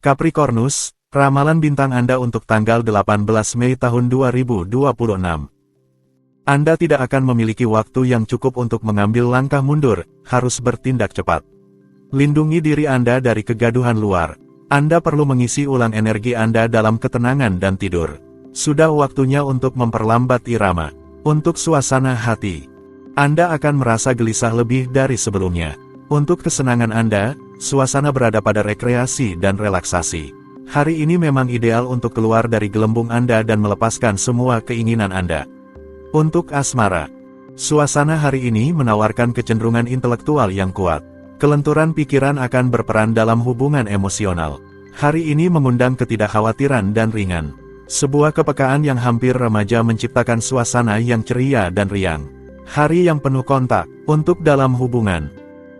Capricornus, ramalan bintang Anda untuk tanggal 18 Mei tahun 2026. Anda tidak akan memiliki waktu yang cukup untuk mengambil langkah mundur, harus bertindak cepat. Lindungi diri Anda dari kegaduhan luar. Anda perlu mengisi ulang energi Anda dalam ketenangan dan tidur. Sudah waktunya untuk memperlambat irama. Untuk suasana hati, Anda akan merasa gelisah lebih dari sebelumnya. Untuk kesenangan Anda, suasana berada pada rekreasi dan relaksasi. Hari ini memang ideal untuk keluar dari gelembung Anda dan melepaskan semua keinginan Anda. Untuk asmara, suasana hari ini menawarkan kecenderungan intelektual yang kuat. Kelenturan pikiran akan berperan dalam hubungan emosional. Hari ini mengundang ketidakkhawatiran dan ringan. Sebuah kepekaan yang hampir remaja menciptakan suasana yang ceria dan riang. Hari yang penuh kontak. Untuk dalam hubungan,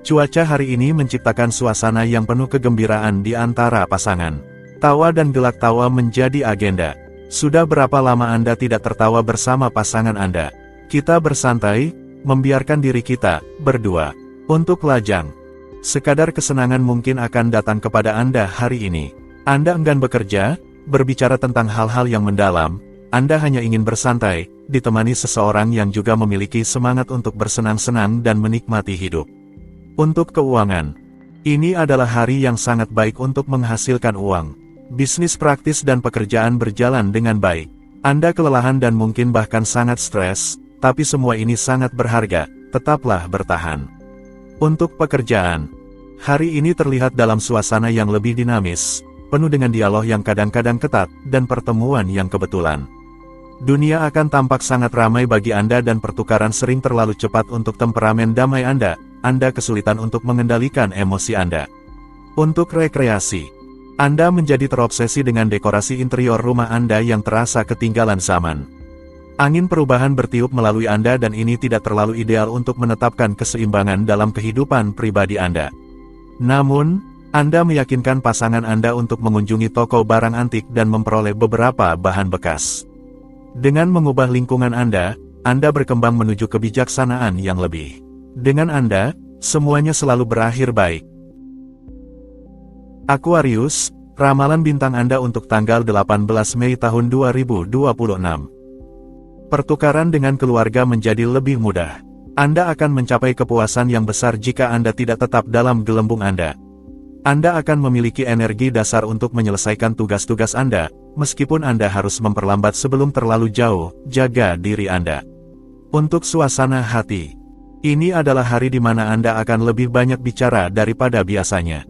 cuaca hari ini menciptakan suasana yang penuh kegembiraan di antara pasangan. Tawa dan gelak tawa menjadi agenda. Sudah berapa lama Anda tidak tertawa bersama pasangan Anda? Kita bersantai, membiarkan diri kita berdua. Untuk lajang, sekadar kesenangan mungkin akan datang kepada Anda hari ini. Anda enggan bekerja, berbicara tentang hal-hal yang mendalam. Anda hanya ingin bersantai, ditemani seseorang yang juga memiliki semangat untuk bersenang-senang dan menikmati hidup. Untuk keuangan, ini adalah hari yang sangat baik untuk menghasilkan uang. Bisnis praktis dan pekerjaan berjalan dengan baik. Anda kelelahan dan mungkin bahkan sangat stres, tapi semua ini sangat berharga, tetaplah bertahan. Untuk pekerjaan, hari ini terlihat dalam suasana yang lebih dinamis, penuh dengan dialog yang kadang-kadang ketat, dan pertemuan yang kebetulan. Dunia akan tampak sangat ramai bagi Anda dan pertukaran sering terlalu cepat untuk temperamen damai Anda. Anda kesulitan untuk mengendalikan emosi Anda. Untuk rekreasi, Anda menjadi terobsesi dengan dekorasi interior rumah Anda yang terasa ketinggalan zaman. Angin perubahan bertiup melalui Anda dan ini tidak terlalu ideal untuk menetapkan keseimbangan dalam kehidupan pribadi Anda. Namun, Anda meyakinkan pasangan Anda untuk mengunjungi toko barang antik dan memperoleh beberapa bahan bekas. Dengan mengubah lingkungan Anda berkembang menuju kebijaksanaan yang lebih. Dengan Anda, semuanya selalu berakhir baik. Aquarius, ramalan bintang Anda untuk tanggal 18 Mei tahun 2026. Pertukaran dengan keluarga menjadi lebih mudah. Anda akan mencapai kepuasan yang besar jika Anda tidak tetap dalam gelembung Anda. Anda akan memiliki energi dasar untuk menyelesaikan tugas-tugas Anda, meskipun Anda harus memperlambat sebelum terlalu jauh. Jaga diri Anda. Untuk suasana hati, ini adalah hari di mana Anda akan lebih banyak bicara daripada biasanya.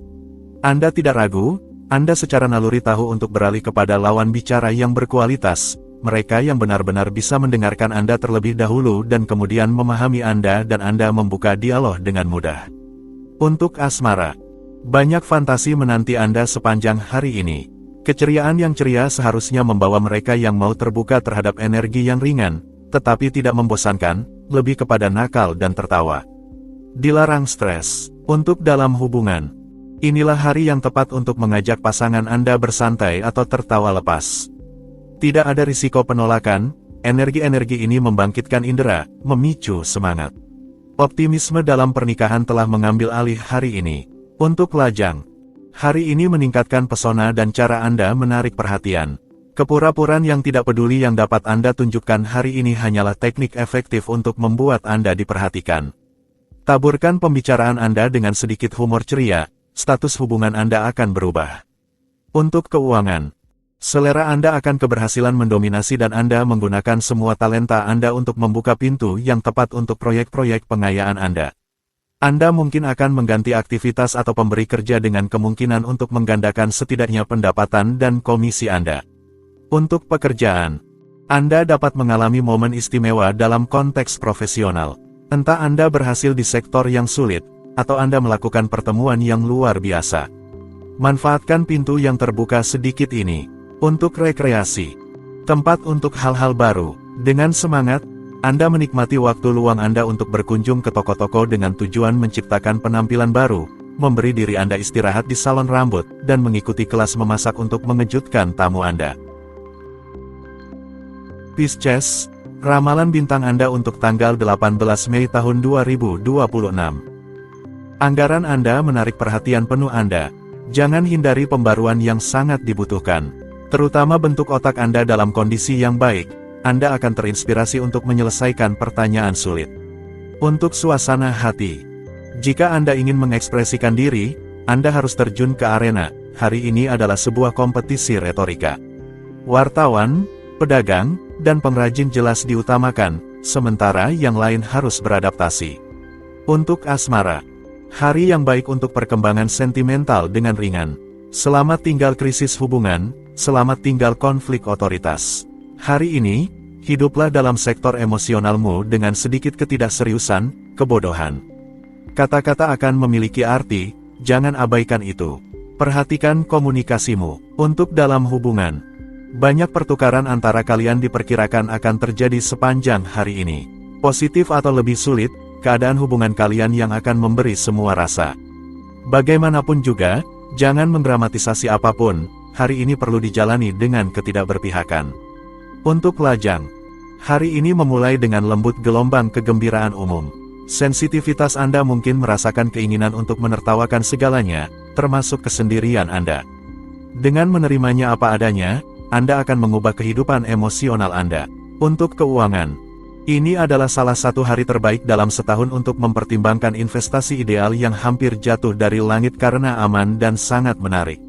Anda tidak ragu, Anda secara naluri tahu untuk beralih kepada lawan bicara yang berkualitas, mereka yang benar-benar bisa mendengarkan Anda terlebih dahulu dan kemudian memahami Anda dan Anda membuka dialog dengan mudah. Untuk asmara, banyak fantasi menanti Anda sepanjang hari ini. Keceriaan yang ceria seharusnya membawa mereka yang mau terbuka terhadap energi yang ringan, tetapi tidak membosankan, lebih kepada nakal dan tertawa. Dilarang stres. Untuk dalam hubungan, inilah hari yang tepat untuk mengajak pasangan Anda bersantai atau tertawa lepas. Tidak ada risiko penolakan, energi-energi ini membangkitkan indera, memicu semangat. Optimisme dalam pernikahan telah mengambil alih hari ini. Untuk lajang, hari ini meningkatkan pesona dan cara Anda menarik perhatian. Kepura-puraan yang tidak peduli yang dapat Anda tunjukkan hari ini hanyalah teknik efektif untuk membuat Anda diperhatikan. Taburkan pembicaraan Anda dengan sedikit humor ceria, status hubungan Anda akan berubah. Untuk keuangan, selera Anda akan keberhasilan mendominasi dan Anda menggunakan semua talenta Anda untuk membuka pintu yang tepat untuk proyek-proyek pengayaan Anda. Anda mungkin akan mengganti aktivitas atau pemberi kerja dengan kemungkinan untuk menggandakan setidaknya pendapatan dan komisi Anda. Untuk pekerjaan, Anda dapat mengalami momen istimewa dalam konteks profesional. Entah Anda berhasil di sektor yang sulit, atau Anda melakukan pertemuan yang luar biasa. Manfaatkan pintu yang terbuka sedikit ini. Untuk rekreasi, tempat untuk hal-hal baru. Dengan semangat, Anda menikmati waktu luang Anda untuk berkunjung ke toko-toko dengan tujuan menciptakan penampilan baru, memberi diri Anda istirahat di salon rambut, dan mengikuti kelas memasak untuk mengejutkan tamu Anda. Pisces, ramalan bintang Anda untuk tanggal 18 Mei tahun 2026. Anggaran Anda menarik perhatian penuh Anda. Jangan hindari pembaruan yang sangat dibutuhkan. Terutama bentuk otak Anda dalam kondisi yang baik, Anda akan terinspirasi untuk menyelesaikan pertanyaan sulit. Untuk suasana hati. Jika Anda ingin mengekspresikan diri, Anda harus terjun ke arena. Hari ini adalah sebuah kompetisi retorika. Wartawan, pedagang, dan pengrajin jelas diutamakan, sementara yang lain harus beradaptasi. Untuk asmara. Hari yang baik untuk perkembangan sentimental dengan ringan. Selamat tinggal krisis hubungan, selamat tinggal konflik otoritas. Hari ini, hiduplah dalam sektor emosionalmu dengan sedikit ketidakseriusan, kebodohan. Kata-kata akan memiliki arti, jangan abaikan itu. Perhatikan komunikasimu. Untuk dalam hubungan. Banyak pertukaran antara kalian diperkirakan akan terjadi sepanjang hari ini. Positif atau lebih sulit, keadaan hubungan kalian yang akan memberi semua rasa. Bagaimanapun juga, jangan mendramatisasi apapun, hari ini perlu dijalani dengan ketidakberpihakan. Untuk lajang. Hari ini memulai dengan lembut gelombang kegembiraan umum. Sensitivitas Anda mungkin merasakan keinginan untuk menertawakan segalanya, termasuk kesendirian Anda. Dengan menerimanya apa adanya, Anda akan mengubah kehidupan emosional Anda. Untuk keuangan. Ini adalah salah satu hari terbaik dalam setahun untuk mempertimbangkan investasi ideal yang hampir jatuh dari langit karena aman dan sangat menarik.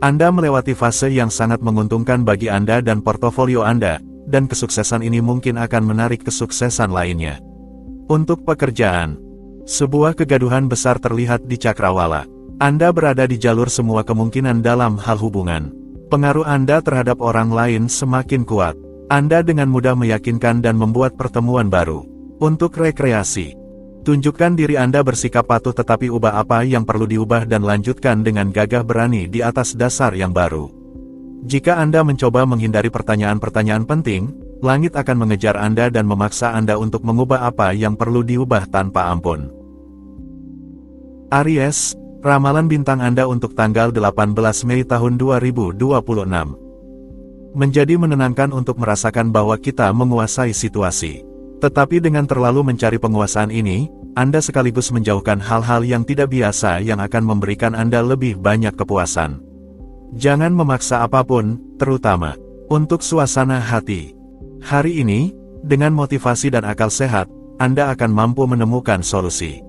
Anda melewati fase yang sangat menguntungkan bagi Anda dan portofolio Anda, dan kesuksesan ini mungkin akan menarik kesuksesan lainnya. Untuk pekerjaan. Sebuah kegaduhan besar terlihat di cakrawala. Anda berada di jalur semua kemungkinan dalam hal hubungan. Pengaruh Anda terhadap orang lain semakin kuat. Anda dengan mudah meyakinkan dan membuat pertemuan baru. Untuk rekreasi. Tunjukkan diri Anda bersikap patuh tetapi ubah apa yang perlu diubah dan lanjutkan dengan gagah berani di atas dasar yang baru. Jika Anda mencoba menghindari pertanyaan-pertanyaan penting, langit akan mengejar Anda dan memaksa Anda untuk mengubah apa yang perlu diubah tanpa ampun. Aries, ramalan bintang Anda untuk tanggal 18 Mei tahun 2026. Menjadi menenangkan untuk merasakan bahwa kita menguasai situasi. Tetapi dengan terlalu mencari penguasaan ini, Anda sekaligus menjauhkan hal-hal yang tidak biasa yang akan memberikan Anda lebih banyak kepuasan. Jangan memaksa apapun, terutama untuk suasana hati. Hari ini, dengan motivasi dan akal sehat, Anda akan mampu menemukan solusi.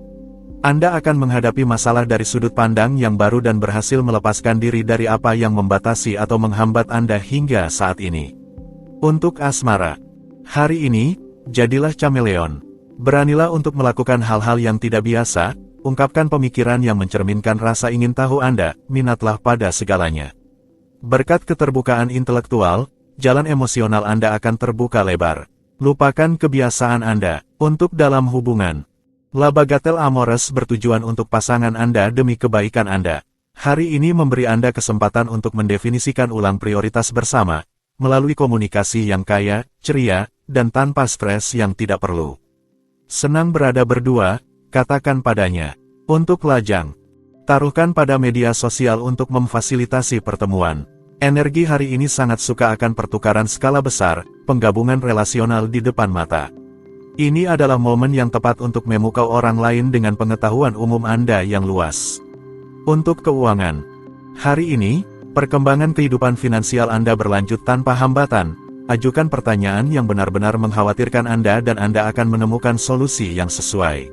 Anda akan menghadapi masalah dari sudut pandang yang baru dan berhasil melepaskan diri dari apa yang membatasi atau menghambat Anda hingga saat ini. Untuk asmara. Hari ini, jadilah chameleon. Beranilah untuk melakukan hal-hal yang tidak biasa, ungkapkan pemikiran yang mencerminkan rasa ingin tahu Anda, minatlah pada segalanya. Berkat keterbukaan intelektual, jalan emosional Anda akan terbuka lebar. Lupakan kebiasaan Anda. Untuk dalam hubungan. La Bagatelle Amoureuse bertujuan untuk pasangan Anda demi kebaikan Anda. Hari ini memberi Anda kesempatan untuk mendefinisikan ulang prioritas bersama, melalui komunikasi yang kaya, ceria, dan tanpa stres yang tidak perlu. Senang berada berdua, katakan padanya. Untuk lajang. Taruhkan pada media sosial untuk memfasilitasi pertemuan. Energi hari ini sangat suka akan pertukaran skala besar, penggabungan relasional di depan mata. Ini adalah momen yang tepat untuk memukau orang lain dengan pengetahuan umum Anda yang luas. Untuk keuangan. Hari ini, perkembangan kehidupan finansial Anda berlanjut tanpa hambatan. Ajukan pertanyaan yang benar-benar mengkhawatirkan Anda dan Anda akan menemukan solusi yang sesuai.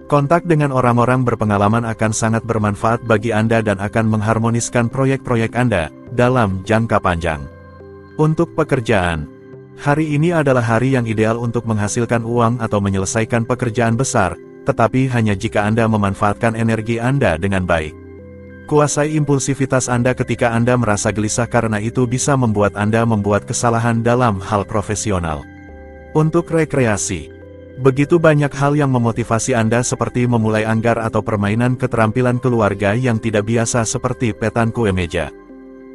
Kontak dengan orang-orang berpengalaman akan sangat bermanfaat bagi Anda dan akan mengharmoniskan proyek-proyek Anda dalam jangka panjang. Untuk pekerjaan. Hari ini adalah hari yang ideal untuk menghasilkan uang atau menyelesaikan pekerjaan besar, tetapi hanya jika Anda memanfaatkan energi Anda dengan baik. Kuasai impulsivitas Anda ketika Anda merasa gelisah karena itu bisa membuat Anda membuat kesalahan dalam hal profesional. Untuk rekreasi. Begitu banyak hal yang memotivasi Anda seperti memulai anggar atau permainan keterampilan keluarga yang tidak biasa seperti petan kue meja.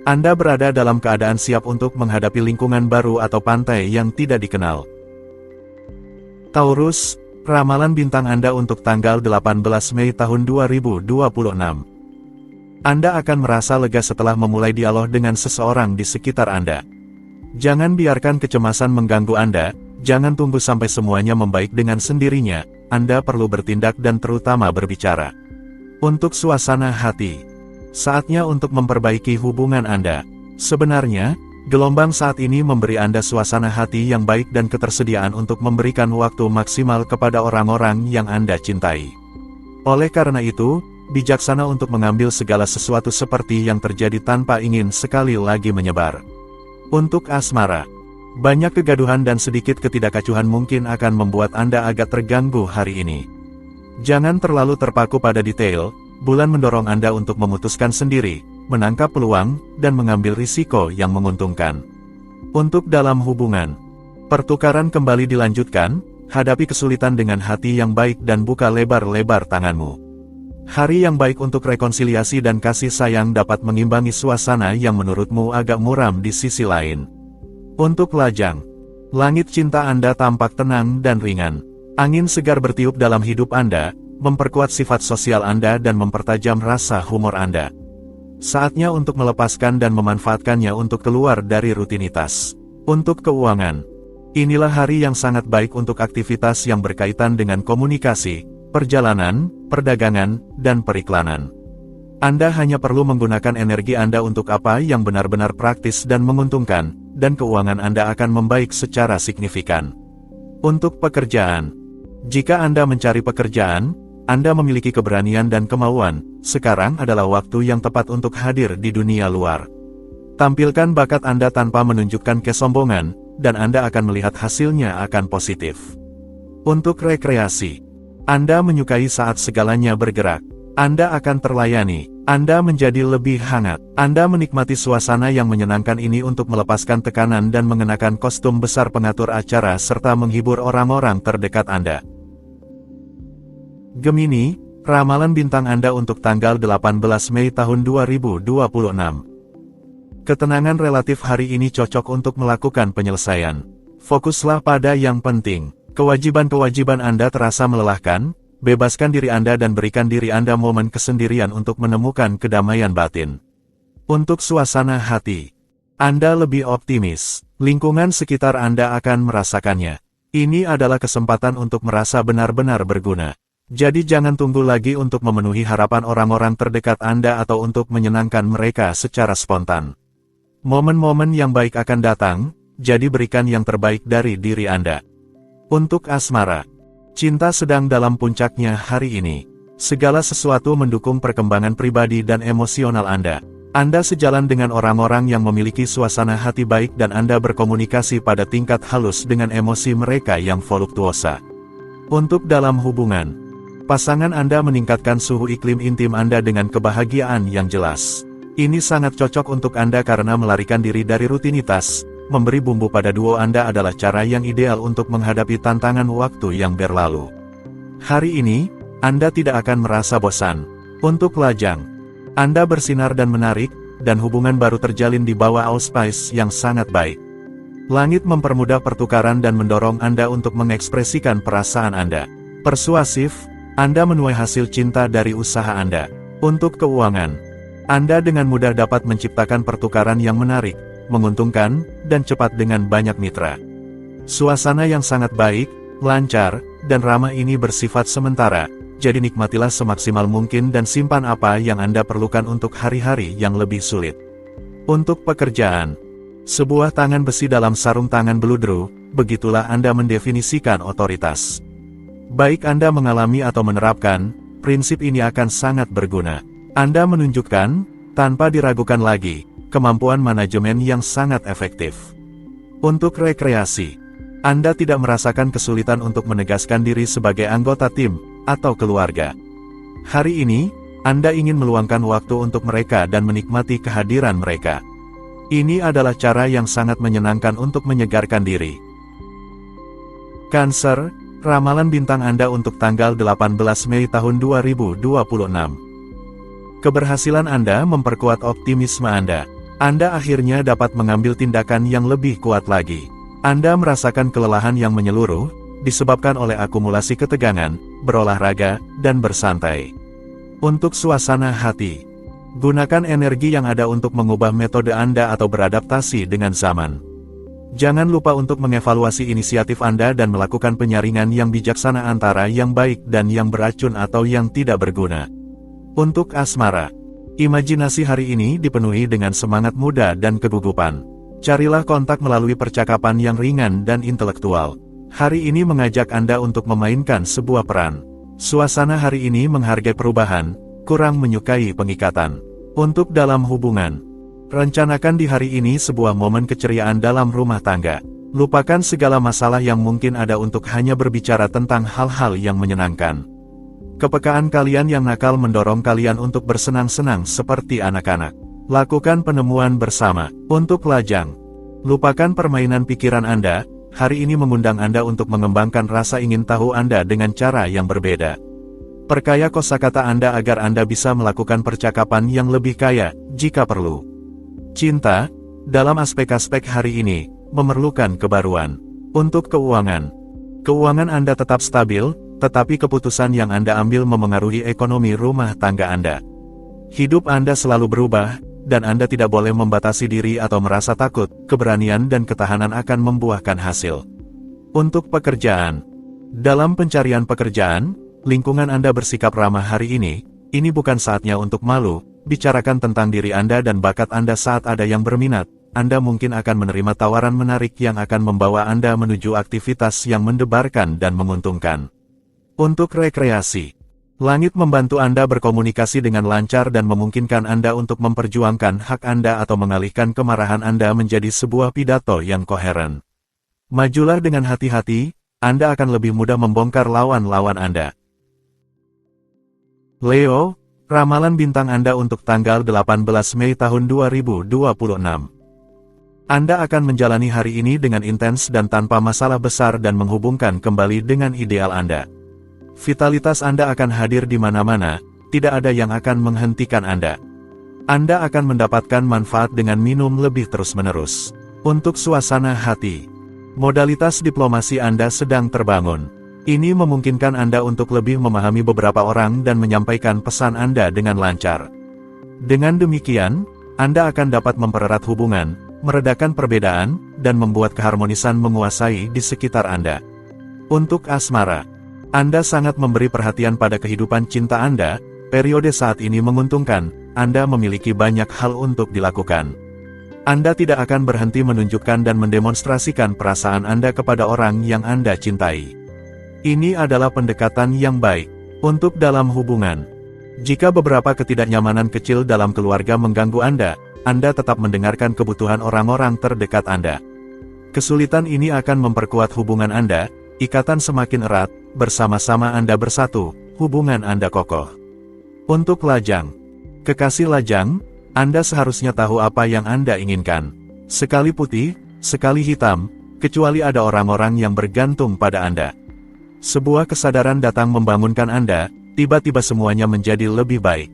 Anda berada dalam keadaan siap untuk menghadapi lingkungan baru atau pantai yang tidak dikenal. Taurus, ramalan bintang Anda untuk tanggal 18 Mei tahun 2026. Anda akan merasa lega setelah memulai dialog dengan seseorang di sekitar Anda. Jangan biarkan kecemasan mengganggu Anda, jangan tunggu sampai semuanya membaik dengan sendirinya, Anda perlu bertindak dan terutama berbicara. Untuk suasana hati. Saatnya untuk memperbaiki hubungan Anda. Sebenarnya, gelombang saat ini memberi Anda suasana hati yang baik dan ketersediaan untuk memberikan waktu maksimal kepada orang-orang yang Anda cintai. Oleh karena itu, bijaksana untuk mengambil segala sesuatu seperti yang terjadi tanpa ingin sekali lagi menyebar. Untuk asmara, banyak kegaduhan dan sedikit ketidakacuhan mungkin akan membuat Anda agak terganggu hari ini. Jangan terlalu terpaku pada detail, bulan mendorong Anda untuk memutuskan sendiri, menangkap peluang, dan mengambil risiko yang menguntungkan. Untuk dalam hubungan, pertukaran kembali dilanjutkan, hadapi kesulitan dengan hati yang baik dan buka lebar-lebar tanganmu. Hari yang baik untuk rekonsiliasi dan kasih sayang dapat mengimbangi suasana yang menurutmu agak muram di sisi lain. Untuk lajang, langit cinta Anda tampak tenang dan ringan. Angin segar bertiup dalam hidup Anda, memperkuat sifat sosial Anda dan mempertajam rasa humor Anda. Saatnya untuk melepaskan dan memanfaatkannya untuk keluar dari rutinitas. Untuk keuangan, inilah hari yang sangat baik untuk aktivitas yang berkaitan dengan komunikasi, perjalanan, perdagangan, dan periklanan. Anda hanya perlu menggunakan energi Anda untuk apa yang benar-benar praktis dan menguntungkan, dan keuangan Anda akan membaik secara signifikan. Untuk pekerjaan, jika Anda mencari pekerjaan, Anda memiliki keberanian dan kemauan, sekarang adalah waktu yang tepat untuk hadir di dunia luar. Tampilkan bakat Anda tanpa menunjukkan kesombongan, dan Anda akan melihat hasilnya akan positif. Untuk rekreasi, Anda menyukai saat segalanya bergerak. Anda akan terlayani, Anda menjadi lebih hangat. Anda menikmati suasana yang menyenangkan ini untuk melepaskan tekanan dan mengenakan kostum besar pengatur acara serta menghibur orang-orang terdekat Anda. Gemini, ramalan bintang Anda untuk tanggal 18 Mei tahun 2026. Ketenangan relatif hari ini cocok untuk melakukan penyelesaian. Fokuslah pada yang penting. Kewajiban-kewajiban Anda terasa melelahkan. Bebaskan diri Anda dan berikan diri Anda momen kesendirian untuk menemukan kedamaian batin. Untuk suasana hati, Anda lebih optimis. Lingkungan sekitar Anda akan merasakannya. Ini adalah kesempatan untuk merasa benar-benar berguna. Jadi jangan tunggu lagi untuk memenuhi harapan orang-orang terdekat Anda atau untuk menyenangkan mereka secara spontan. Momen-momen yang baik akan datang, jadi berikan yang terbaik dari diri Anda. Untuk asmara, cinta sedang dalam puncaknya hari ini. Segala sesuatu mendukung perkembangan pribadi dan emosional Anda. Anda sejalan dengan orang-orang yang memiliki suasana hati baik dan Anda berkomunikasi pada tingkat halus dengan emosi mereka yang voluptuosa. Untuk dalam hubungan, pasangan Anda meningkatkan suhu iklim intim Anda dengan kebahagiaan yang jelas. Ini sangat cocok untuk Anda karena melarikan diri dari rutinitas. Memberi bumbu pada duo Anda adalah cara yang ideal untuk menghadapi tantangan waktu yang berlalu. Hari ini, Anda tidak akan merasa bosan. Untuk lajang, Anda bersinar dan menarik, dan hubungan baru terjalin di bawah auspice yang sangat baik. Langit mempermudah pertukaran dan mendorong Anda untuk mengekspresikan perasaan Anda. Persuasif, Anda menuai hasil cinta dari usaha Anda. Untuk keuangan, Anda dengan mudah dapat menciptakan pertukaran yang menarik, menguntungkan, dan cepat dengan banyak mitra. Suasana yang sangat baik, lancar, dan ramah ini bersifat sementara, jadi nikmatilah semaksimal mungkin dan simpan apa yang Anda perlukan untuk hari-hari yang lebih sulit. Untuk pekerjaan, sebuah tangan besi dalam sarung tangan beludru, begitulah Anda mendefinisikan otoritas. Baik Anda mengalami atau menerapkan, prinsip ini akan sangat berguna. Anda menunjukkan, tanpa diragukan lagi, kemampuan manajemen yang sangat efektif. Untuk rekreasi, Anda tidak merasakan kesulitan untuk menegaskan diri sebagai anggota tim, atau keluarga. Hari ini, Anda ingin meluangkan waktu untuk mereka dan menikmati kehadiran mereka. Ini adalah cara yang sangat menyenangkan untuk menyegarkan diri. Cancer, ramalan bintang Anda untuk tanggal 18 Mei tahun 2026. Keberhasilan Anda memperkuat optimisme Anda. Anda akhirnya dapat mengambil tindakan yang lebih kuat lagi. Anda merasakan kelelahan yang menyeluruh, disebabkan oleh akumulasi ketegangan, berolahraga, dan bersantai. Untuk suasana hati, gunakan energi yang ada untuk mengubah metode Anda atau beradaptasi dengan zaman. Jangan lupa untuk mengevaluasi inisiatif Anda dan melakukan penyaringan yang bijaksana antara yang baik dan yang beracun atau yang tidak berguna. Untuk asmara, Imajinasi hari ini dipenuhi dengan semangat muda dan kegugupan. Carilah kontak melalui percakapan yang ringan dan intelektual. Hari ini mengajak Anda untuk memainkan sebuah peran. Suasana hari ini menghargai perubahan, kurang menyukai pengikatan. Untuk dalam hubungan, rencanakan di hari ini sebuah momen keceriaan dalam rumah tangga. Lupakan segala masalah yang mungkin ada untuk hanya berbicara tentang hal-hal yang menyenangkan. Kepekaan kalian yang nakal mendorong kalian untuk bersenang-senang seperti anak-anak. Lakukan penemuan bersama. Untuk lajang, lupakan permainan pikiran Anda. Hari ini mengundang Anda untuk mengembangkan rasa ingin tahu Anda dengan cara yang berbeda. Perkaya kosakata Anda agar Anda bisa melakukan percakapan yang lebih kaya, jika perlu. Cinta, dalam aspek-aspek hari ini, memerlukan kebaruan. Untuk keuangan, keuangan Anda tetap stabil, tetapi keputusan yang Anda ambil memengaruhi ekonomi rumah tangga Anda. Hidup Anda selalu berubah, dan Anda tidak boleh membatasi diri atau merasa takut. Keberanian dan ketahanan akan membuahkan hasil. Untuk pekerjaan, dalam pencarian pekerjaan, lingkungan Anda bersikap ramah hari ini bukan saatnya untuk malu. Bicarakan tentang diri Anda dan bakat Anda saat ada yang berminat. Anda mungkin akan menerima tawaran menarik yang akan membawa Anda menuju aktivitas yang mendebarkan dan menguntungkan. Untuk rekreasi, langit membantu Anda berkomunikasi dengan lancar dan memungkinkan Anda untuk memperjuangkan hak Anda atau mengalihkan kemarahan Anda menjadi sebuah pidato yang koheren. Majulah dengan hati-hati, Anda akan lebih mudah membongkar lawan-lawan Anda. Leo, ramalan bintang Anda untuk tanggal 18 Mei tahun 2026. Anda akan menjalani hari ini dengan intens dan tanpa masalah besar dan menghubungkan kembali dengan ideal Anda. Vitalitas Anda akan hadir di mana-mana, tidak ada yang akan menghentikan Anda. Anda akan mendapatkan manfaat dengan minum lebih terus-menerus. Untuk suasana hati, modalitas diplomasi Anda sedang terbangun. Ini memungkinkan Anda untuk lebih memahami beberapa orang dan menyampaikan pesan Anda dengan lancar. Dengan demikian, Anda akan dapat mempererat hubungan, meredakan perbedaan, dan membuat keharmonisan menguasai di sekitar Anda. Untuk asmara, Anda sangat memberi perhatian pada kehidupan cinta Anda. Periode saat ini menguntungkan, Anda memiliki banyak hal untuk dilakukan. Anda tidak akan berhenti menunjukkan dan mendemonstrasikan perasaan Anda kepada orang yang Anda cintai. Ini adalah pendekatan yang baik. Untuk dalam hubungan, jika beberapa ketidaknyamanan kecil dalam keluarga mengganggu Anda tetap mendengarkan kebutuhan orang-orang terdekat Anda. Kesulitan ini akan memperkuat hubungan Anda, ikatan semakin erat, bersama-sama Anda bersatu, hubungan Anda kokoh. Untuk lajang, kekasih lajang, Anda seharusnya tahu apa yang Anda inginkan. Sekali putih, sekali hitam, kecuali ada orang-orang yang bergantung pada Anda. Sebuah kesadaran datang membangunkan Anda, tiba-tiba semuanya menjadi lebih baik.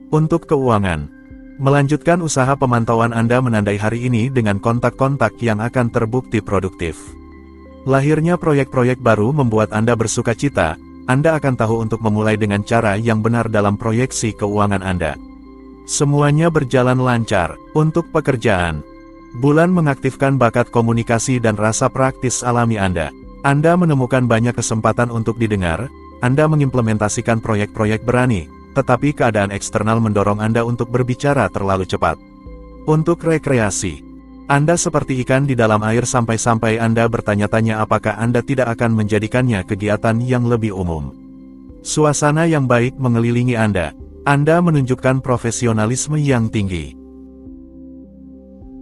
Untuk keuangan, melanjutkan usaha pemantauan Anda menandai hari ini dengan kontak-kontak yang akan terbukti produktif. Lahirnya proyek-proyek baru membuat Anda bersuka cita. Anda akan tahu untuk memulai dengan cara yang benar dalam proyeksi keuangan Anda. Semuanya berjalan lancar. Untuk pekerjaan, bulan mengaktifkan bakat komunikasi dan rasa praktis alami Anda. Anda menemukan banyak kesempatan untuk didengar. Anda mengimplementasikan proyek-proyek berani, tetapi keadaan eksternal mendorong Anda untuk berbicara terlalu cepat. Untuk rekreasi, Anda seperti ikan di dalam air sampai-sampai Anda bertanya-tanya apakah Anda tidak akan menjadikannya kegiatan yang lebih umum. Suasana yang baik mengelilingi Anda. Anda menunjukkan profesionalisme yang tinggi.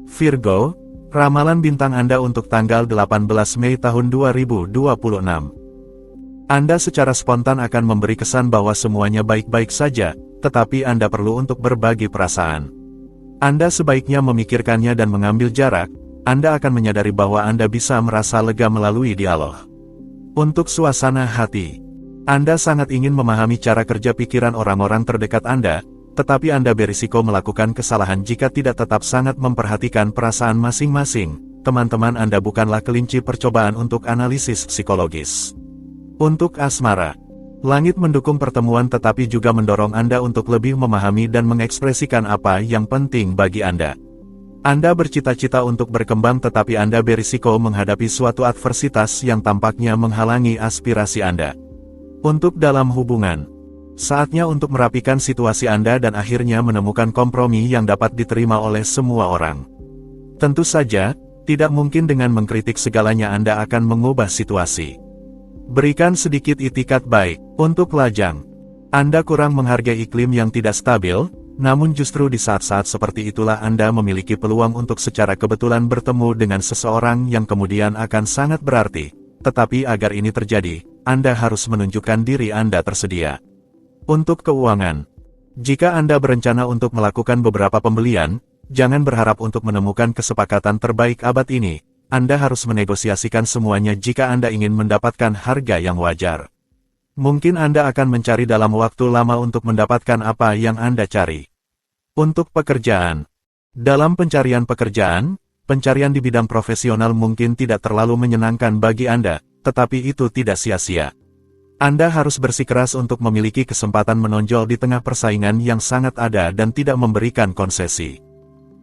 Virgo, ramalan bintang Anda untuk tanggal 18 Mei tahun 2026. Anda secara spontan akan memberi kesan bahwa semuanya baik-baik saja, tetapi Anda perlu untuk berbagi perasaan. Anda sebaiknya memikirkannya dan mengambil jarak. Anda akan menyadari bahwa Anda bisa merasa lega melalui dialog. Untuk suasana hati, Anda sangat ingin memahami cara kerja pikiran orang-orang terdekat Anda, tetapi Anda berisiko melakukan kesalahan jika tidak tetap sangat memperhatikan perasaan masing-masing. Teman-teman Anda bukanlah kelinci percobaan untuk analisis psikologis. Untuk asmara, langit mendukung pertemuan tetapi juga mendorong Anda untuk lebih memahami dan mengekspresikan apa yang penting bagi Anda. Anda bercita-cita untuk berkembang tetapi Anda berisiko menghadapi suatu adversitas yang tampaknya menghalangi aspirasi Anda. Untuk dalam hubungan, Saatnya untuk merapikan situasi Anda dan akhirnya menemukan kompromi yang dapat diterima oleh semua orang. Tentu saja, tidak mungkin dengan mengkritik segalanya Anda akan mengubah situasi. Berikan sedikit itikat baik. Untuk lajang, Anda kurang menghargai iklim yang tidak stabil, namun justru di saat-saat seperti itulah Anda memiliki peluang untuk secara kebetulan bertemu dengan seseorang yang kemudian akan sangat berarti. Tetapi agar ini terjadi, Anda harus menunjukkan diri Anda tersedia. Untuk keuangan, jika Anda berencana untuk melakukan beberapa pembelian, jangan berharap untuk menemukan kesepakatan terbaik abad ini. Anda harus menegosiasikan semuanya jika Anda ingin mendapatkan harga yang wajar. Mungkin Anda akan mencari dalam waktu lama untuk mendapatkan apa yang Anda cari. Untuk pekerjaan, dalam pencarian pekerjaan, pencarian di bidang profesional mungkin tidak terlalu menyenangkan bagi Anda, tetapi itu tidak sia-sia. Anda harus bersikeras untuk memiliki kesempatan menonjol di tengah persaingan yang sangat ada dan tidak memberikan konsesi.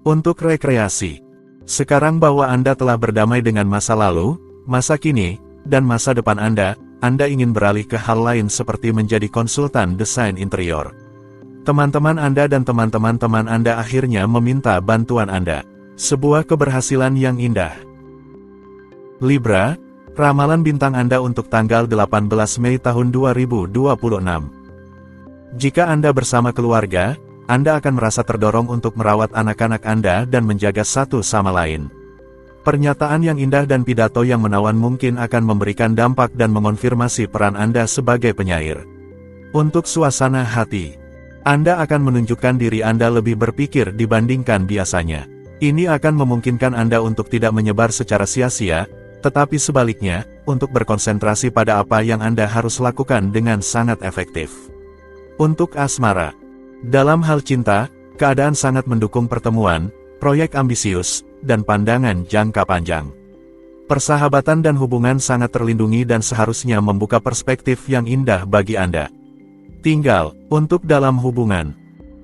Untuk rekreasi, sekarang bahwa Anda telah berdamai dengan masa lalu, masa kini, dan masa depan Anda ingin beralih ke hal lain seperti menjadi konsultan desain interior. Teman-teman Anda dan teman-teman teman Anda akhirnya meminta bantuan Anda. Sebuah keberhasilan yang indah. Libra, ramalan bintang Anda untuk tanggal 18 Mei tahun 2026. Jika Anda bersama keluarga, Anda akan merasa terdorong untuk merawat anak-anak Anda dan menjaga satu sama lain. Pernyataan yang indah dan pidato yang menawan mungkin akan memberikan dampak dan mengonfirmasi peran Anda sebagai penyair. Untuk suasana hati, Anda akan menunjukkan diri Anda lebih berpikir dibandingkan biasanya. Ini akan memungkinkan Anda untuk tidak menyebar secara sia-sia, tetapi sebaliknya, untuk berkonsentrasi pada apa yang Anda harus lakukan dengan sangat efektif. Untuk asmara, dalam hal cinta, keadaan sangat mendukung pertemuan, proyek ambisius, dan pandangan jangka panjang. Persahabatan dan hubungan sangat terlindungi dan seharusnya membuka perspektif yang indah bagi Anda. Tinggal, untuk dalam hubungan.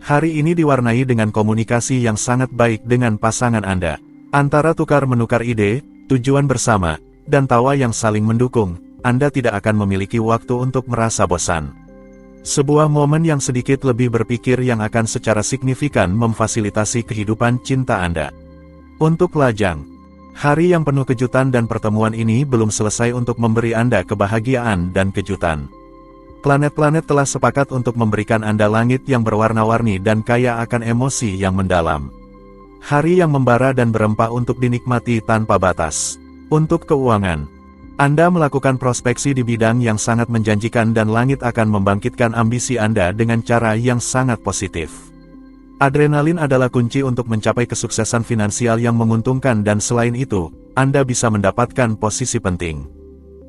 Hari ini diwarnai dengan komunikasi yang sangat baik dengan pasangan Anda. Antara tukar-menukar ide, tujuan bersama, dan tawa yang saling mendukung, Anda tidak akan memiliki waktu untuk merasa bosan. Sebuah momen yang sedikit lebih berpikir yang akan secara signifikan memfasilitasi kehidupan cinta Anda. Untuk lajang, hari yang penuh kejutan dan pertemuan ini belum selesai untuk memberi Anda kebahagiaan dan kejutan. Planet-planet telah sepakat untuk memberikan Anda langit yang berwarna-warni dan kaya akan emosi yang mendalam. Hari yang membara dan berempah untuk dinikmati tanpa batas. Untuk keuangan, Anda melakukan prospeksi di bidang yang sangat menjanjikan dan langit akan membangkitkan ambisi Anda dengan cara yang sangat positif. Adrenalin adalah kunci untuk mencapai kesuksesan finansial yang menguntungkan dan selain itu, Anda bisa mendapatkan posisi penting.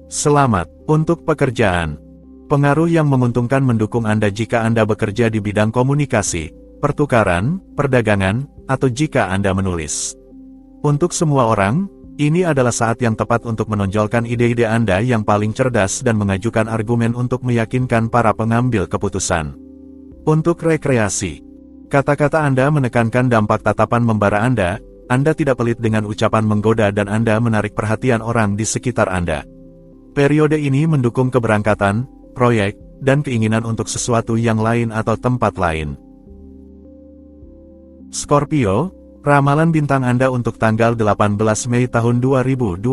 Selamat untuk pekerjaan. Pengaruh yang menguntungkan mendukung Anda jika Anda bekerja di bidang komunikasi, pertukaran, perdagangan, atau jika Anda menulis. Untuk semua orang, ini adalah saat yang tepat untuk menonjolkan ide-ide Anda yang paling cerdas dan mengajukan argumen untuk meyakinkan para pengambil keputusan. Untuk rekreasi, kata-kata Anda menekankan dampak tatapan membara Anda tidak pelit dengan ucapan menggoda dan Anda menarik perhatian orang di sekitar Anda. Periode ini mendukung keberangkatan, proyek, dan keinginan untuk sesuatu yang lain atau tempat lain. Scorpio, ramalan bintang Anda untuk tanggal 18 Mei tahun 2026.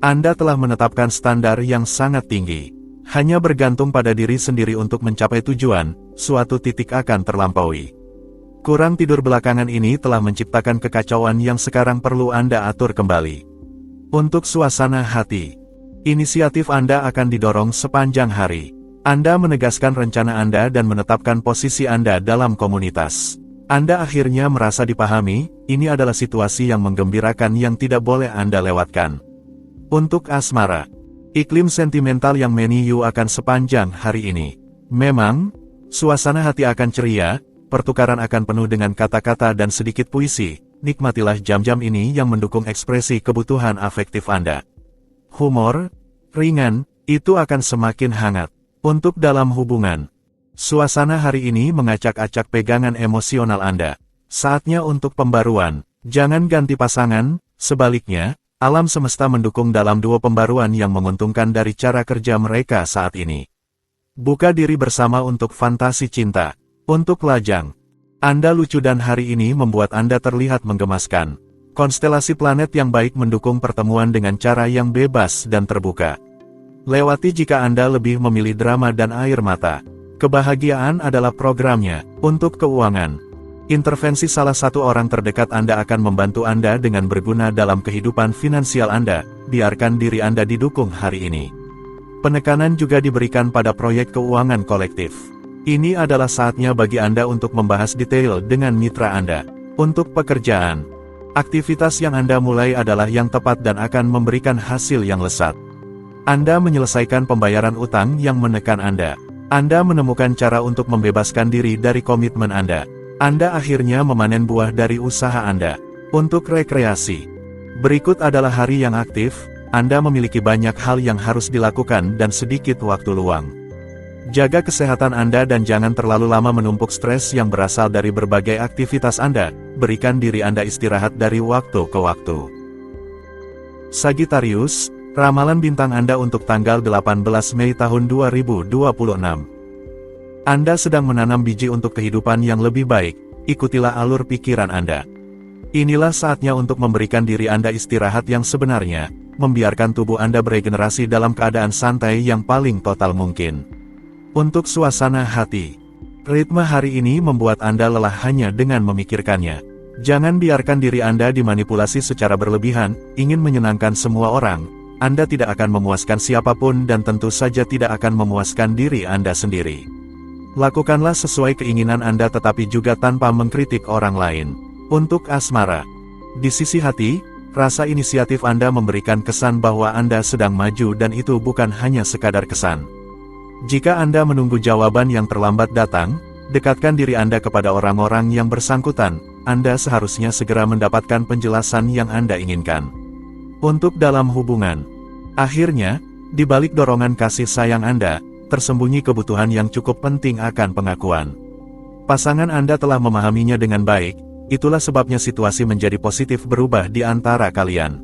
Anda telah menetapkan standar yang sangat tinggi. Hanya bergantung pada diri sendiri untuk mencapai tujuan, suatu titik akan terlampaui. Kurang tidur belakangan ini telah menciptakan kekacauan yang sekarang perlu Anda atur kembali. Untuk suasana hati, inisiatif Anda akan didorong sepanjang hari. Anda menegaskan rencana Anda dan menetapkan posisi Anda dalam komunitas. Anda akhirnya merasa dipahami, ini adalah situasi yang menggembirakan yang tidak boleh Anda lewatkan. Untuk asmara, iklim sentimental yang meniyu akan sepanjang hari ini. Memang, suasana hati akan ceria, pertukaran akan penuh dengan kata-kata dan sedikit puisi. Nikmatilah jam-jam ini yang mendukung ekspresi kebutuhan afektif Anda. Humor ringan, itu akan semakin hangat. Untuk dalam hubungan, suasana hari ini mengacak-acak pegangan emosional Anda. Saatnya untuk pembaruan. Jangan ganti pasangan, sebaliknya, alam semesta mendukung dalam dua pembaruan yang menguntungkan dari cara kerja mereka saat ini. Buka diri bersama untuk fantasi cinta. Untuk lajang, Anda lucu dan hari ini membuat Anda terlihat menggemaskan. Konstelasi planet yang baik mendukung pertemuan dengan cara yang bebas dan terbuka. Lewati jika Anda lebih memilih drama dan air mata. Kebahagiaan adalah programnya. Untuk keuangan, intervensi salah satu orang terdekat Anda akan membantu Anda dengan berguna dalam kehidupan finansial Anda. Biarkan diri Anda didukung hari ini. Penekanan juga diberikan pada proyek keuangan kolektif. Ini adalah saatnya bagi Anda untuk membahas detail dengan mitra Anda. Untuk pekerjaan, aktivitas yang Anda mulai adalah yang tepat dan akan memberikan hasil yang lesat. Anda menyelesaikan pembayaran utang yang menekan Anda. Anda menemukan cara untuk membebaskan diri dari komitmen Anda. Anda akhirnya memanen buah dari usaha Anda. Untuk rekreasi, berikut adalah hari yang aktif. Anda memiliki banyak hal yang harus dilakukan dan sedikit waktu luang. Jaga kesehatan Anda dan jangan terlalu lama menumpuk stres yang berasal dari berbagai aktivitas Anda. Berikan diri Anda istirahat dari waktu ke waktu. Sagittarius, ramalan bintang Anda untuk tanggal 18 Mei tahun 2026. Anda sedang menanam biji untuk kehidupan yang lebih baik. Ikutilah alur pikiran Anda. Inilah saatnya untuk memberikan diri Anda istirahat yang sebenarnya, membiarkan tubuh Anda beregenerasi dalam keadaan santai yang paling total mungkin. Untuk suasana hati, ritme hari ini membuat Anda lelah hanya dengan memikirkannya. Jangan biarkan diri Anda dimanipulasi secara berlebihan, ingin menyenangkan semua orang. Anda tidak akan memuaskan siapapun dan tentu saja tidak akan memuaskan diri Anda sendiri. Lakukanlah sesuai keinginan Anda tetapi juga tanpa mengkritik orang lain. Untuk asmara, di sisi hati, rasa inisiatif Anda memberikan kesan bahwa Anda sedang maju dan itu bukan hanya sekadar kesan. Jika Anda menunggu jawaban yang terlambat datang, dekatkan diri Anda kepada orang-orang yang bersangkutan. Anda seharusnya segera mendapatkan penjelasan yang Anda inginkan. Untuk dalam hubungan, akhirnya, di balik dorongan kasih sayang Anda, tersembunyi kebutuhan yang cukup penting akan pengakuan. Pasangan Anda telah memahaminya dengan baik, itulah sebabnya situasi menjadi positif berubah di antara kalian.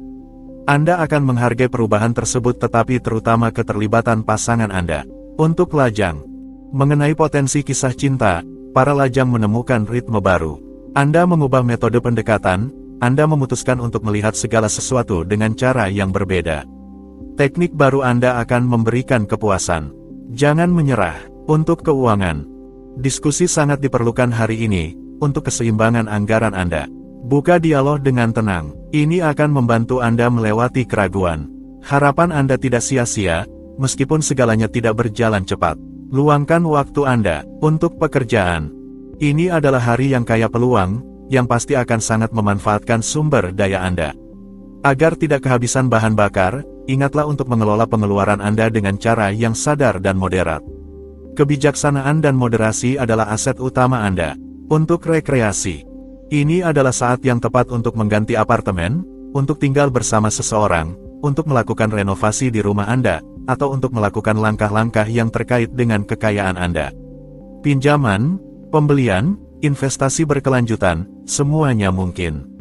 Anda akan menghargai perubahan tersebut tetapi terutama keterlibatan pasangan Anda. Untuk lajang, mengenai potensi kisah cinta, para lajang menemukan ritme baru. Anda mengubah metode pendekatan, Anda memutuskan untuk melihat segala sesuatu dengan cara yang berbeda. Teknik baru Anda akan memberikan kepuasan. Jangan menyerah. Untuk keuangan, diskusi sangat diperlukan hari ini, untuk keseimbangan anggaran Anda. Buka dialog dengan tenang, ini akan membantu Anda melewati keraguan. Harapan Anda tidak sia-sia, meskipun segalanya tidak berjalan cepat. Luangkan waktu Anda untuk pekerjaan. Ini adalah hari yang kaya peluang, yang pasti akan sangat memanfaatkan sumber daya Anda. Agar tidak kehabisan bahan bakar, ingatlah untuk mengelola pengeluaran Anda dengan cara yang sadar dan moderat. Kebijaksanaan dan moderasi adalah aset utama Anda. Untuk rekreasi, ini adalah saat yang tepat untuk mengganti apartemen, untuk tinggal bersama seseorang, untuk melakukan renovasi di rumah Anda, atau untuk melakukan langkah-langkah yang terkait dengan kekayaan Anda. Pinjaman, pembelian, investasi berkelanjutan, semuanya mungkin.